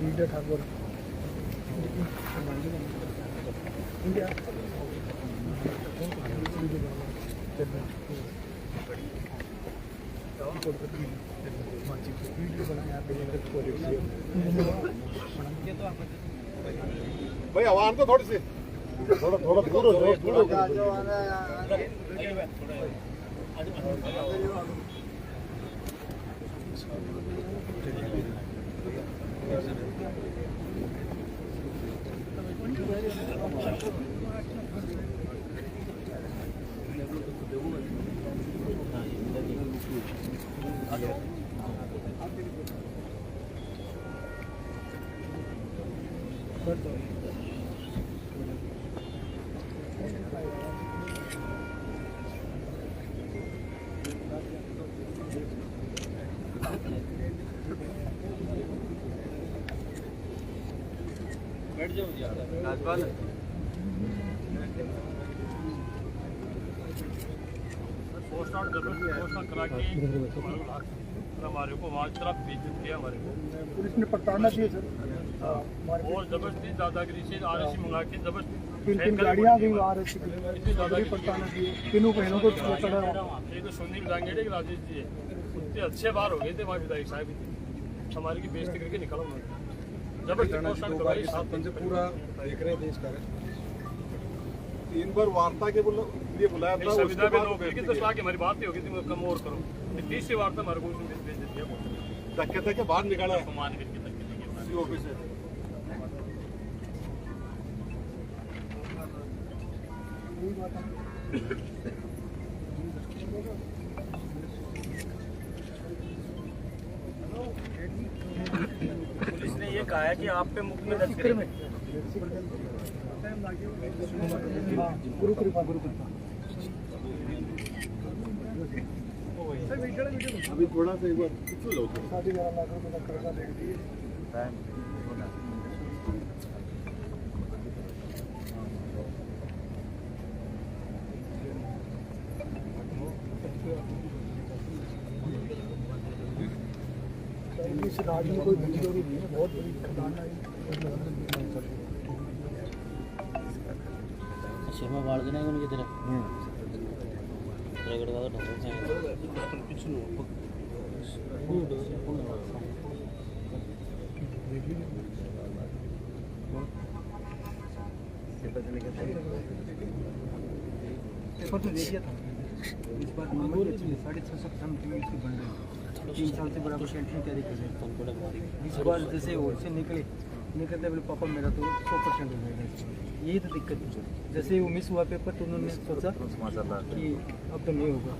Leader Thakur India भाई आवाज तो थोड़ी सी थोड़ा थोड़ा दूर हो जाओ हमारे को वहाँ तरफ भेज दिया हमारे को पुलिस ने पकड़ना चाहिए सर और जबरदस्ती दादागिरी से RSC मंगा के जबरदस्ती 3 गाड़ियाँ भी RSC की पकड़ना चाहिए तीनों बहनों को पकड़ा एक तो सुनील गांगेड़े राजेश जी उतने अच्छे बार हो गए थे वहाँ विधायक साहब हमारी की बेइज्जती करके निकला उन्होंने जबरदस्ती पूरा देख रहे देश का 3 बार वार्ता के लिए बुलाया था संविदा में लोग तो सलाह की हमारी बात ही होगी थी कम और करो 30 वार्ता हमारे को भेज दिया धक्के धक्के बाहर निकाला मान के ऑफिस से पुलिस ने ये कहा है कि आप पे मुकदमे दर्ज करेंगे गुरु कृपा अभी थोड़ा सा एक बार कुछ लो 11.5 लाख रुपए का कर्जा दे दिए इस राज्य में कोई बड़ी जोड़ी नहीं है बहुत बड़ी खदान आई शर्मा बाढ़ देना है उनकी तरफ रगड़ का ढंग से पेपर तो देखिए था इस बार मामूली 650 टन की इसकी बन रही 3 साल से बराबर पेंशन तैयारी कर रहे हैं इस बार जैसे और से निकलते बोले पापा मेरा तो 100% हो जाएगा यही तो दिक्कत है जैसे वो मिस हुआ पेपर तो उन्होंने सोचा कि अब तो नहीं होगा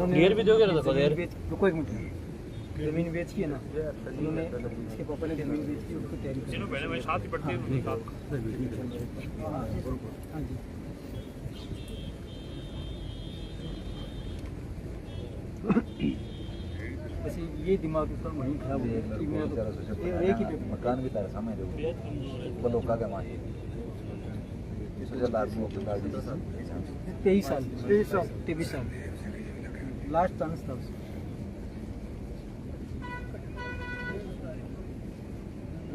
इन्होंने भी दोगे ना रुको 1 मिनट जमीन बेच की है ना उन्होंने इसके पापा ने जमीन बेच की उसको तैयारी तीनों बहनें मेरे साथ ही पढ़ती हैं हाँ जी वैसे ये दिमाग उसका वहीं खराब हो गया कि मेरा तो एक ही पेपर मकान भी तारा समझ लो बलोका का माही 23 साल लास्ट चांस था उसका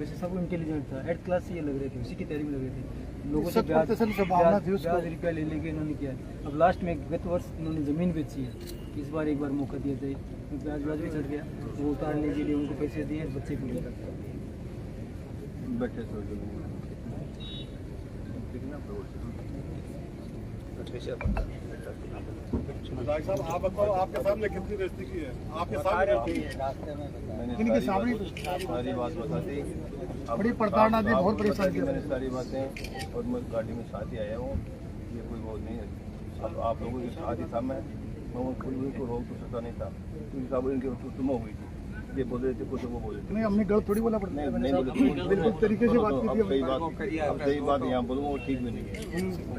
वैसे सब इंटेलिजेंट था, हेड क्लास से ये लग रहे थे, उसी की तैयारी में लग रहे थे। लोगों से 70% संभावना थी उसको। ब्याज रुपया ले लेके इन्होंने किया। अब लास्ट में गत वर्ष इन्होंने ज़मीन बेची है, इस बार एक बार मौका दिया जाए, ब्याज भी चढ़ गया, वो उतारने के लिए उनको पैसे दिए, बच्चे को लिए बैठे विधायक साहब आप बताओ, आपके सामने कितनी बेइज्जती की है? आपके सामने इनके सामने सारी बात बता दी, बड़ी पड़ताल आदमी बहुत परेशान किया। मैंने सारी बातें, और मैं गाड़ी में साथ ही आया हूँ, ये कोई वो नहीं है। अब आप लोगों के साथ ही था मैं कोई उनको रोक तो सकता नहीं था, क्योंकि सब इनके तुम हो गई थी, ये बोल रहे थे कुछ वो बोल रहे थे। नहीं, हमने गलत थोड़ी बोला पड़ता है। नहीं बोले, बिल्कुल तरीके से बात की थी। सही बात यहाँ बोलूँ वो ठीक भी नहीं है।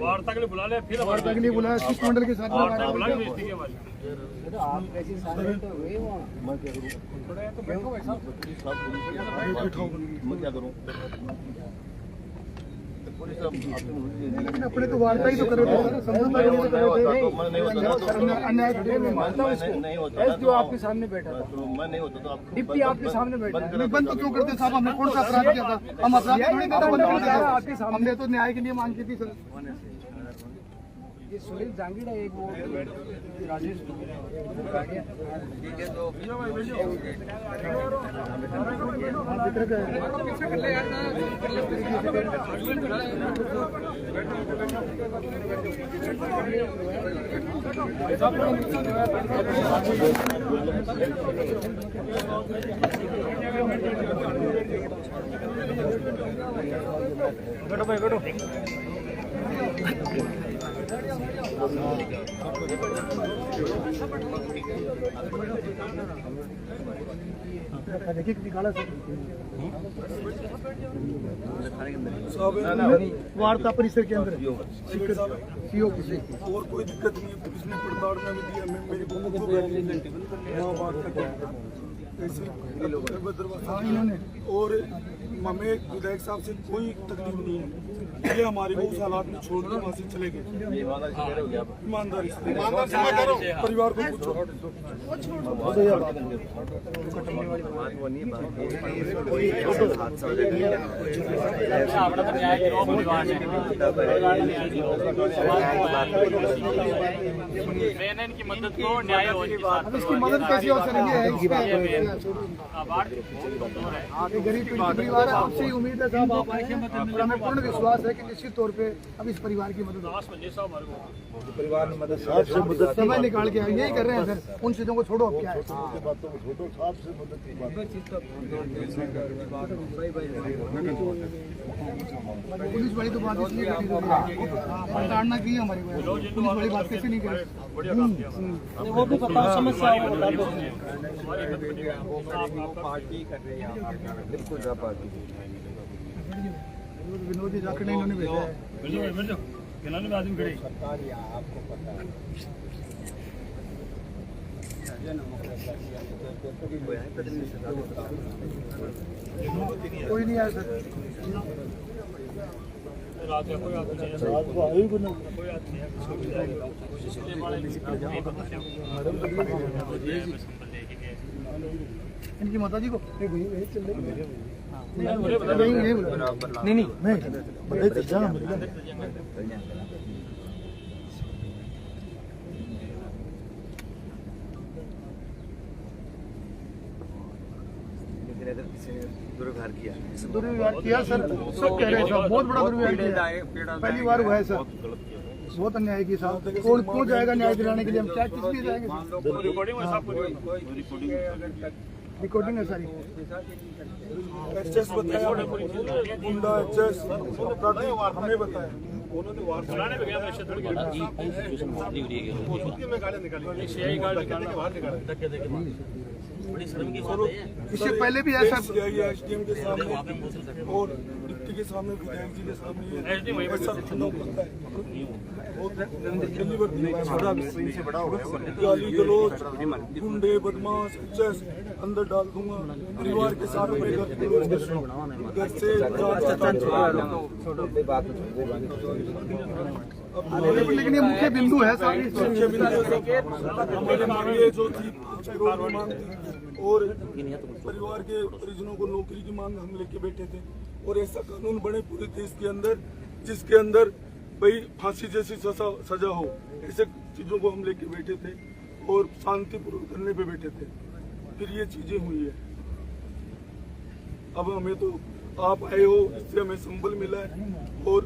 वार्ता के लिए बुला लिया, फिर वार्ता के लिए बुलाया, शिष्टमंडल के साथ वार्ता बुला के बेइज्जती की हमारी। आप कैसी शामिल तो हुए वहाँ? मैं क्या करूँ, मैं क्या करूँ? लेकिन अपने तो वार्ता ही तो कर रहे थे, समझौता ही तो कर रहे थे। अन्याय थोड़ी मैं मानता हूँ इसको। जो आपके सामने बैठा था, मैं नहीं होता तो आप डिप्टी आपके सामने बैठा है। नहीं, बंद तो क्यों करते साहब? हमने कौन सा अपराध किया था? हम अपराध थोड़ी करते, बंद कर दिया। हमने तो न्याय के लिए मांग की थी सर। ये सुनील जांगीड़ा एक वो राजेश बैठो भाई बैठो। देखिए निकाला सर वार्ता परिसर के अंदर सीओ की और कोई दिक्कत नहीं है। पुलिस ने पड़ताल में भी दिया, मेरी बहू को वहाँ बात करके इन्होंने और हमें विधायक साहब से कोई तकलीफ नहीं है। ये हमारे को उस हालात में छोड़ के वहाँ से चले गए ईमानदारी से। परिवार को पूछो। इनकी मदद को न्याय हो अब इसकी मदद कैसे हो सर? ये गरीब परिवार है, आपसे ही उम्मीद है साहब आप आए। हमें पूर्ण विश्वास है कि निश्चित तौर पे अब इस परिवार की मदद परिवार में मदद समय निकाल के आए, यही कर रहे हैं सर। उन चीजों को छोड़ो, अब क्या है? पुलिस वाली तो बात इसलिए करी थी, प्रताड़ना की हमारी वजह से। पुलिस वाली बात कैसे नहीं करी? वो भी बताओ समस्या है, वो बता दो। पार्टी कर रहे हैं, बिल्कुल पार्टी। विनोद जी जाकर इन्होंने भेजा है। आदमी खड़े कोई नहीं आया सर। रात को कोई आदमी नहीं है। कोई आदमी इनकी माता जी को नहीं दुर्व्यवहार किया सर, सब कह रहे हैं साहब, बहुत बड़ा दुर्व्यवहार किया। पहली बार हुआ है सर, बहुत अन्याय की साहब। कौन जाएगा न्याय दिलाने के लिए? हम क्या किस लिए जाएंगे? रिकॉर्डिंग है सारी। एचएस बताया, गुंडा एचएस हमें बताया। बुलाने में गया मैं क्षेत्र के इससे पहले भी ऐसा एसडीएम के सामने और डिप्टी के सामने, विधायक जी के सामने गाली गलोच, गुंडे बदमाश एचएस अंदर डाल दूंगा। परिवार के साथ अपने घर से लेकिन ये मुख्य बिंदु है सारी मुख्य बिंदु हमारे मांगे जो थी 5 करोड़ की मांग थी और परिवार के परिजनों को नौकरी की मांग हम लेके बैठे थे और ऐसा कानून बने पूरे देश के अंदर जिसके अंदर भाई फांसी जैसी सजा हो, ऐसे चीजों को हम लेके बैठे थे और शांतिपूर्वक करने पे बैठे थे। फिर ये चीजें हुई है। अब हमें तो आप आए हो, इससे हमें संबल मिला है और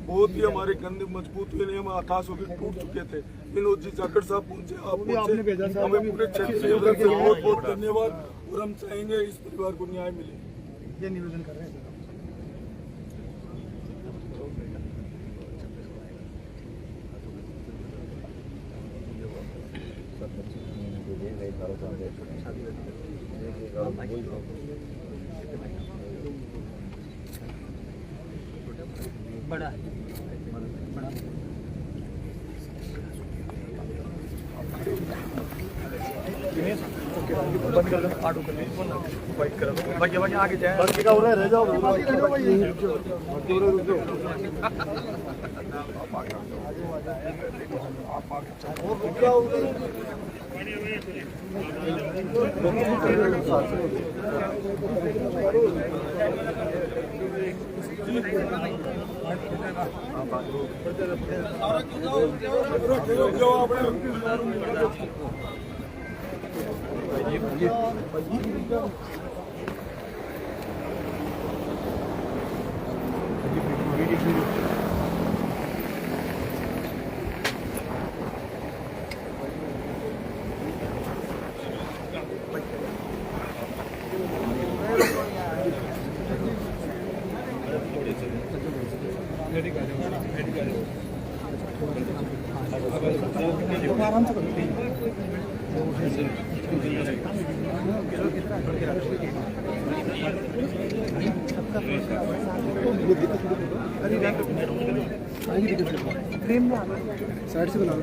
बहुत ही हमारे कंधे मजबूत हुए नहीं, हम हताश होकर टूट चुके थे। विनोद जी जाखड़ साहब पहुंचे, आप पहुंचे, हमें पूरे क्षेत्र से बहुत बहुत धन्यवाद और हम चाहेंगे इस परिवार को न्याय मिले। ये निवेदन कर रहे हैं। बड़ा बंद कर दो, ऑटो कर दो, वाइट कर दो, बाकी आगे जाए, बाकी का हो रहा है, रह जाओ भाई। आराम से साइड से बना लो।